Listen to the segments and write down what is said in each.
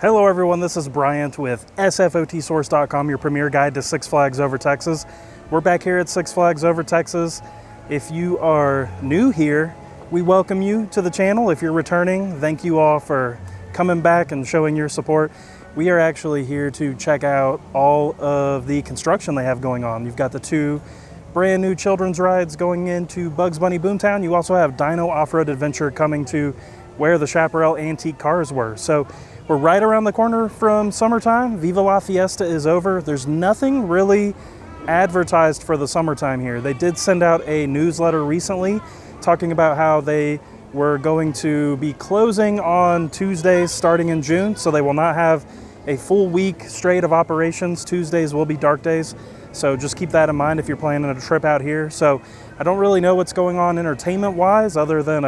Hello everyone, this is Bryant with SFOTsource.com, your premier guide to Six Flags Over Texas. We're back here at Six Flags Over Texas. If you are new here, we welcome you to the channel. If you're returning, thank you all for coming back and showing your support. We are actually here to check out all of the construction they have going on. You've got the two brand new children's rides going into Bugs Bunny Boomtown. You also have Dino Off Road Adventure coming to where the Chaparral Antique Cars were. So we're right around the corner from summertime. Viva La Fiesta is over. There's nothing really advertised for the summertime here. They did send out a newsletter recently talking about how they were going to be closing on Tuesdays starting in June, so they will not have a full week straight of operations. Tuesdays will be dark days, so just keep that in mind if you're planning a trip out here. So I don't really know what's going on entertainment-wise other than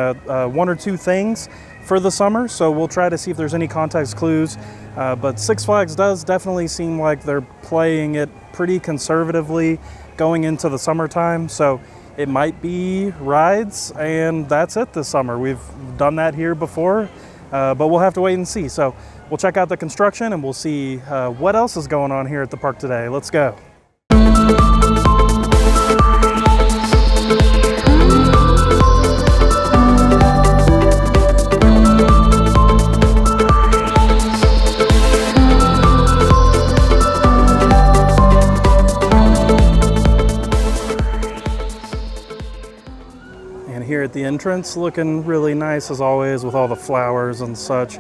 one or two things for the summer, so we'll try to see if there's any context clues. But Six Flags does definitely seem like they're playing it pretty conservatively going into the summertime, so it might be rides and that's it this summer. We've done that here before, but we'll have to wait and see. So we'll check out the construction and we'll see what else is going on here at the park today. Let's go. Here at the entrance, looking really nice as always with all the flowers and such.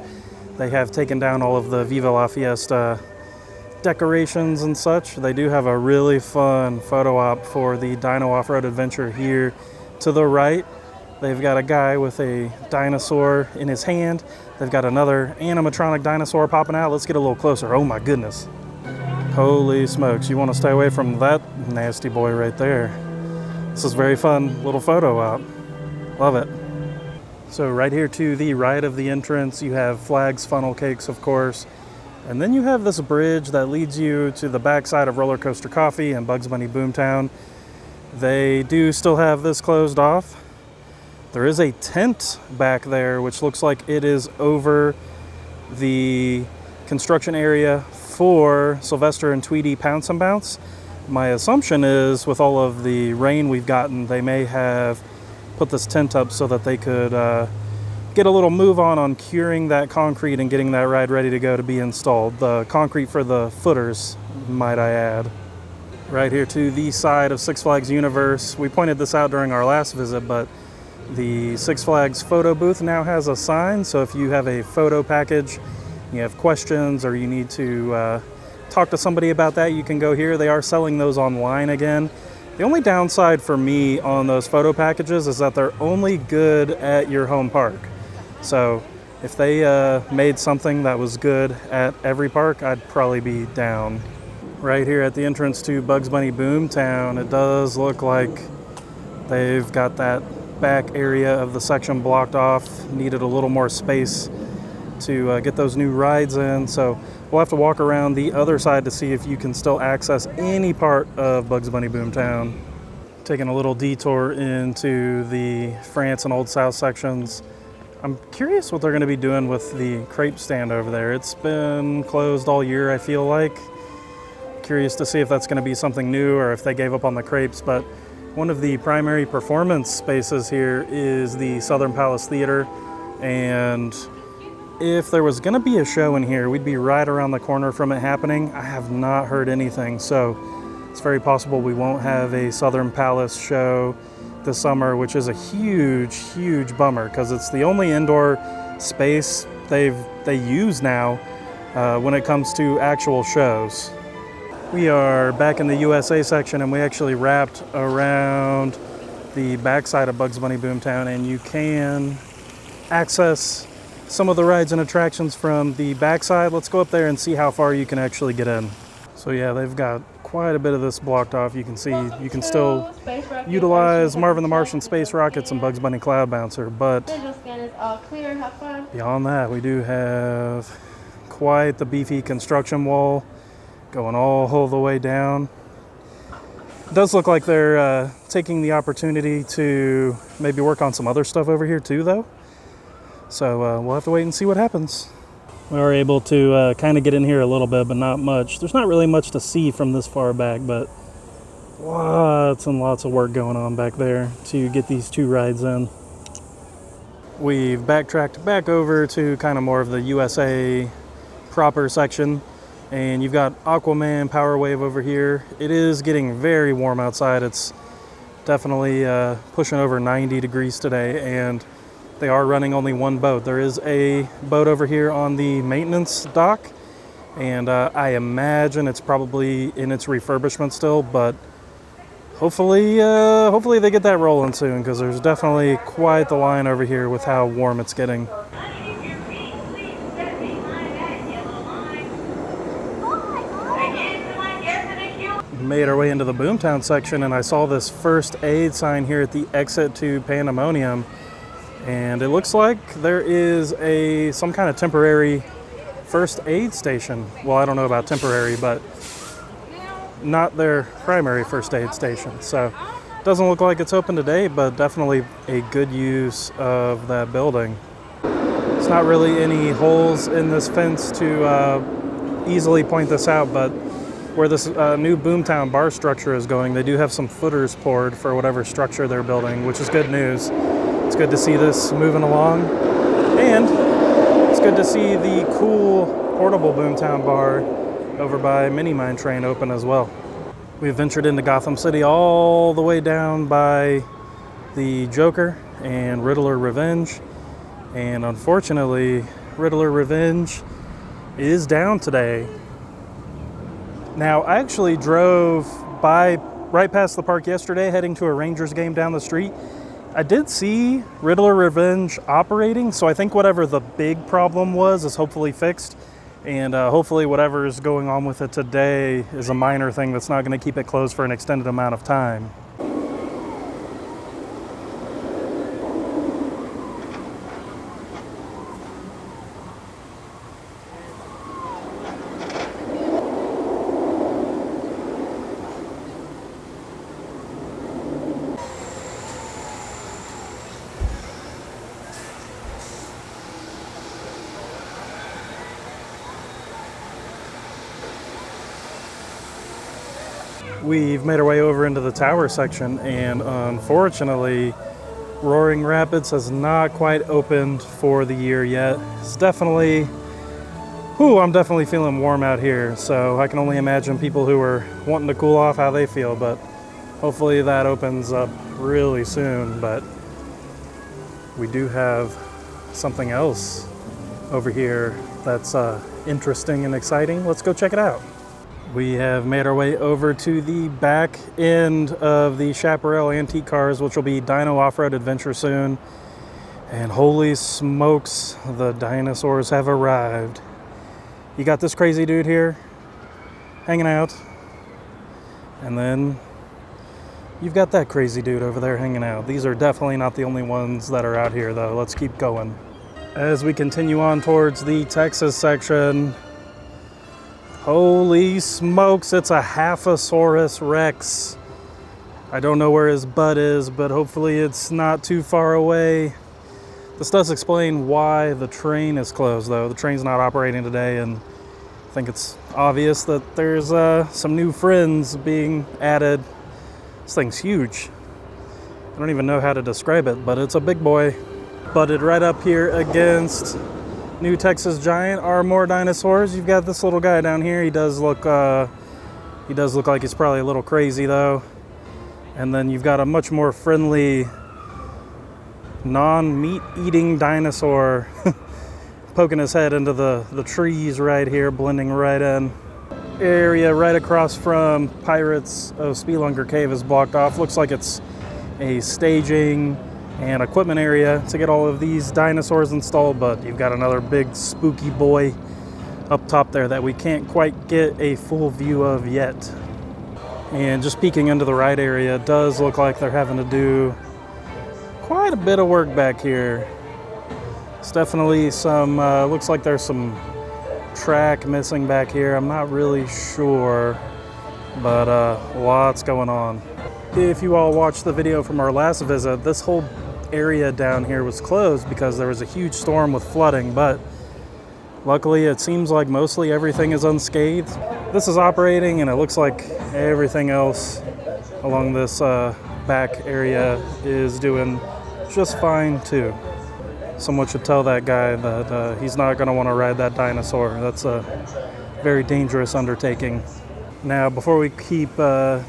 They have taken down all of the Viva La Fiesta decorations and such. They do have a really fun photo op for the Dino Off Road Adventure here to the right. They've got a guy with a dinosaur in his hand. They've got another animatronic dinosaur popping out. Let's get a little closer. Oh my goodness. Holy smokes, you want to stay away from that nasty boy right there. This is a very fun little photo op. Love it. So right here to the right of the entrance, you have flags, funnel cakes, of course. And then you have this bridge that leads you to the backside of Roller Coaster Coffee and Bugs Bunny Boomtown. They do still have this closed off. There is a tent back there, which looks like it is over the construction area for Sylvester and Tweety Pounce and Bounce. My assumption is with all of the rain we've gotten, they may have put this tent up so that they could get a little move on curing that concrete and getting that ride ready to go to be installed. The concrete for the footers, might I add. Right here to the side of Six Flags Universe. We pointed this out during our last visit, but the Six Flags photo booth now has a sign, so if you have a photo package, you have questions, or you need to talk to somebody about that, you can go here. They are selling those online again. The only downside for me on those photo packages is that they're only good at your home park. So if they made something that was good at every park, I'd probably be down. Right here at the entrance to Bugs Bunny Boomtown, it does look like they've got that back area of the section blocked off. Needed a little more space to get those new rides in. So we'll have to walk around the other side to see if you can still access any part of Bugs Bunny Boomtown. Taking a little detour into the France and Old South sections. I'm curious what they're going to be doing with the crepe stand over there. It's been closed all year, I feel like. Curious to see if that's going to be something new or if they gave up on the crepes, but one of the primary performance spaces here is the Southern Palace Theater, and if there was going to be a show in here, we'd be right around the corner from it happening. I have not heard anything, so it's very possible we won't have a Southern Palace show this summer, which is a huge bummer because it's the only indoor space they use now when it comes to actual shows. We are back in the USA section, and we actually wrapped around the backside of Bugs Bunny Boomtown, and you can access some of the rides and attractions from the backside. Let's go up there and see how far you can actually get in. So yeah, they've got quite a bit of this blocked off. You can see you can still utilize Marvin the Martian Space Rockets and Bugs Bunny Cloud Bouncer, but beyond that, we do have quite the beefy construction wall going all the way down. It does look like they're taking the opportunity to maybe work on some other stuff over here too, though. So we'll have to wait and see what happens. We were able to kind of get in here a little bit, but not much. There's not really much to see from this far back, but lots and lots of work going on back there to get these two rides in. We've backtracked back over to kind of more of the USA proper section, and you've got Aquaman Power Wave over here. It is getting very warm outside. It's definitely pushing over 90 degrees today, and they are running only one boat. There is a boat over here on the maintenance dock, and I imagine it's probably in its refurbishment still, but hopefully they get that rolling soon, because there's definitely quite the line over here with how warm it's getting. Made our way into the Boomtown section, and I saw this first aid sign here at the exit to Pandemonium. And it looks like there is some kind of temporary first aid station. Well, I don't know about temporary, but not their primary first aid station. So it doesn't look like it's open today, but definitely a good use of that building. There's not really any holes in this fence to easily point this out, but where this new Boomtown bar structure is going, they do have some footers poured for whatever structure they're building, which is good news. It's good to see this moving along, and it's good to see the cool portable Boomtown bar over by Mini Mine Train open as well. We've ventured into Gotham City all the way down by the Joker and Riddler Revenge, and unfortunately Riddler Revenge is down today. Now, I actually drove by right past the park yesterday heading to a Rangers game down the street. I did see Riddler Revenge operating, so I think whatever the big problem was is hopefully fixed, and hopefully whatever is going on with it today is a minor thing that's not going to keep it closed for an extended amount of time. We've made our way over into the tower section, and unfortunately Roaring Rapids has not quite opened for the year yet. It's definitely, I'm definitely feeling warm out here, so I can only imagine people who are wanting to cool off how they feel, but hopefully that opens up really soon. But we do have something else over here that's interesting and exciting. Let's go check it out. We have made our way over to the back end of the Chaparral Antique Cars, which will be Dino Off Road Adventure soon. And holy smokes, the dinosaurs have arrived. You got this crazy dude here hanging out, and then you've got that crazy dude over there hanging out. These are definitely not the only ones that are out here, though. Let's keep going. As we continue on towards the Texas section, holy smokes, it's a Halfosaurus Rex. I don't know where his butt is, but hopefully it's not too far away. This does explain why the train is closed, though. The train's not operating today, and I think it's obvious that there's some new friends being added. This thing's huge. I don't even know how to describe it, but it's a big boy. Butted right up here against New Texas Giant are more dinosaurs. You've got this little guy down here. He does look like he's probably a little crazy, though. And then you've got a much more friendly, non-meat eating dinosaur poking his head into the trees right here, blending right in. Area right across from Pirates of Spelunker Cave is blocked off. Looks like it's a staging and equipment area to get all of these dinosaurs installed, but you've got another big spooky boy up top there that we can't quite get a full view of yet. And just peeking into the ride area, it does look like they're having to do quite a bit of work back here. It's definitely some, looks like there's some track missing back here. I'm not really sure, but lots going on. If you all watched the video from our last visit, this whole area down here was closed because there was a huge storm with flooding, but Luckily, it seems like mostly everything is unscathed. This is operating, and it looks like everything else along this back area is doing just fine too. Someone should tell that guy that he's not going to want to ride that dinosaur. That's a very dangerous undertaking. Now, before we keep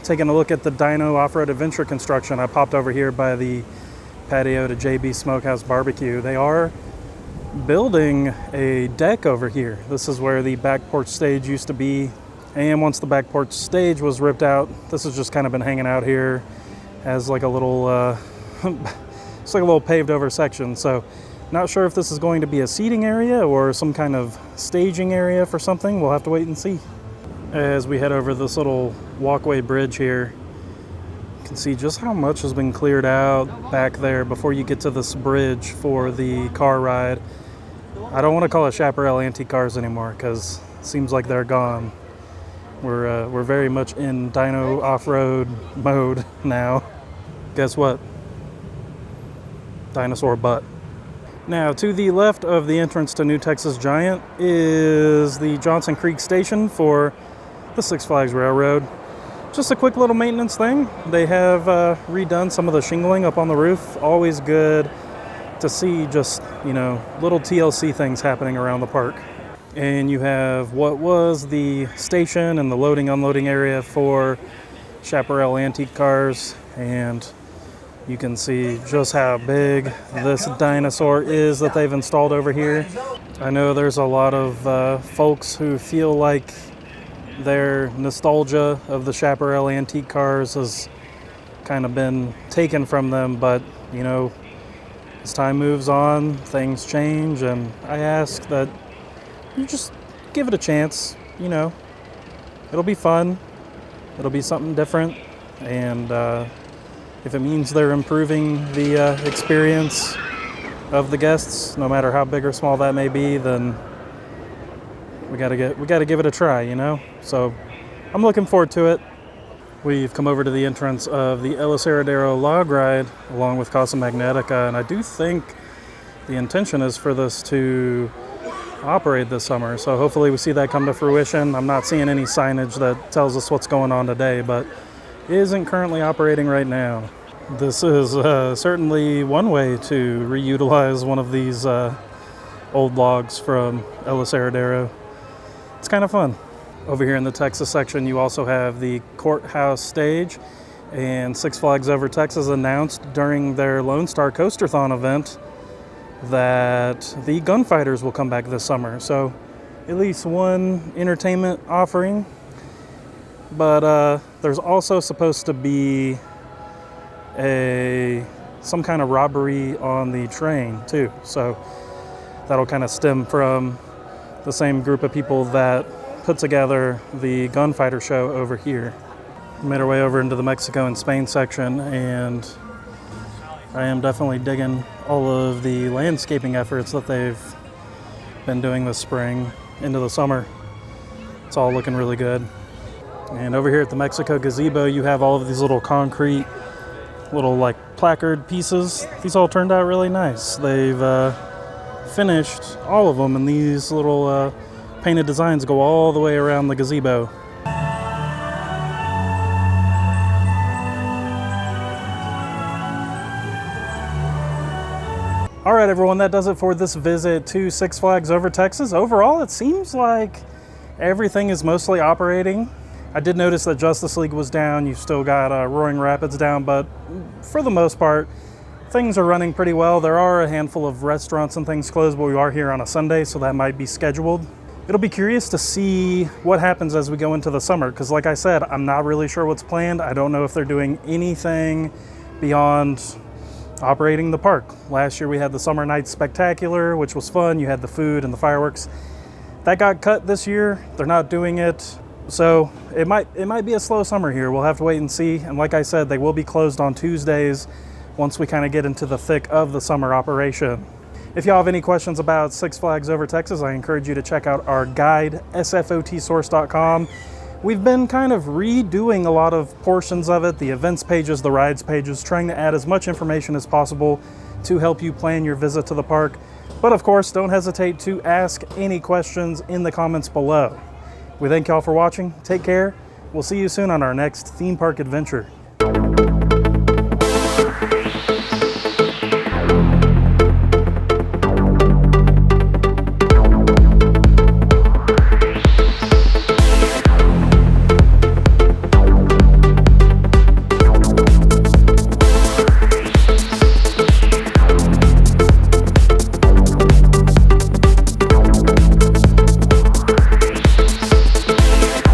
taking a look at the Dino Off Road Adventure construction, I popped over here by the patio to JB Smokehouse Barbecue. They are building a deck over here. This is where the back porch stage used to be. And once the back porch stage was ripped out, this has just kind of been hanging out here as like a little, it's like a little paved over section. So not sure if this is going to be a seating area or some kind of staging area for something. We'll have to wait and see. As we head over this little walkway bridge here, you can see just how much has been cleared out back there before you get to this bridge for the car ride. I don't want to call it Chaparral Antique Cars anymore because it seems like they're gone. We're very much in Dino Off Road mode now. Guess what? Dinosaur butt. Now, to the left of the entrance to New Texas Giant is the Johnson Creek Station for the Six Flags Railroad. Just a quick little maintenance thing. They have redone some of the shingling up on the roof. Always good to see just, you know, little TLC things happening around the park. And you have what was the station and the loading unloading area for Chaparral Antique Cars, and you can see just how big this dinosaur is that they've installed over here. I know there's a lot of folks who feel like their nostalgia of the Chaparral Antique Cars has kind of been taken from them, but you know, as time moves on, things change, and I ask that you just give it a chance. You know, it'll be fun, it'll be something different, and if it means they're improving the experience of the guests, no matter how big or small that may be, then we gotta give it a try, you know? So I'm looking forward to it. We've come over to the entrance of the El Aserradero log ride along with Casa Magnetica, and I do think the intention is for this to operate this summer, so hopefully we see that come to fruition. I'm not seeing any signage that tells us what's going on today, but it isn't currently operating right now. This is certainly one way to reutilize one of these old logs from El Aserradero. It's kind of fun. Over here in the Texas section, you also have the courthouse stage, and Six Flags Over Texas announced during their Lone Star Coaster-thon event that the Gunfighters will come back this summer. So at least one entertainment offering, but there's also supposed to be some kind of robbery on the train too. So that'll kind of stem from the same group of people that put together the Gunfighter show over here. We made our way over into the Mexico and Spain section, and I am definitely digging all of the landscaping efforts that they've been doing this spring into the summer. It's all looking really good. And over here at the Mexico gazebo, you have all of these little concrete, little like placard pieces. These all turned out really nice. They've finished all of them, and these little painted designs go all the way around the gazebo. All right, everyone, that does it for this visit to Six Flags Over Texas. Overall, it seems like everything is mostly operating. I did notice that Justice League was down. You've still got Roaring Rapids down, but for the most part, things are running pretty well. There are a handful of restaurants and things closed, but we are here on a Sunday, so that might be scheduled. It'll be curious to see what happens as we go into the summer, because like I said, I'm not really sure what's planned. I don't know if they're doing anything beyond operating the park. Last year we had the Summer Nights Spectacular, which was fun. You had the food and the fireworks. That got cut this year. They're not doing it. So it might be a slow summer here. We'll have to wait and see. And like I said, they will be closed on Tuesdays once we kind of get into the thick of the summer operation. If y'all have any questions about Six Flags Over Texas, I encourage you to check out our guide, sfotsource.com. We've been kind of redoing a lot of portions of it, the events pages, the rides pages, trying to add as much information as possible to help you plan your visit to the park. But of course, don't hesitate to ask any questions in the comments below. We thank y'all for watching. Take care. We'll see you soon on our next theme park adventure.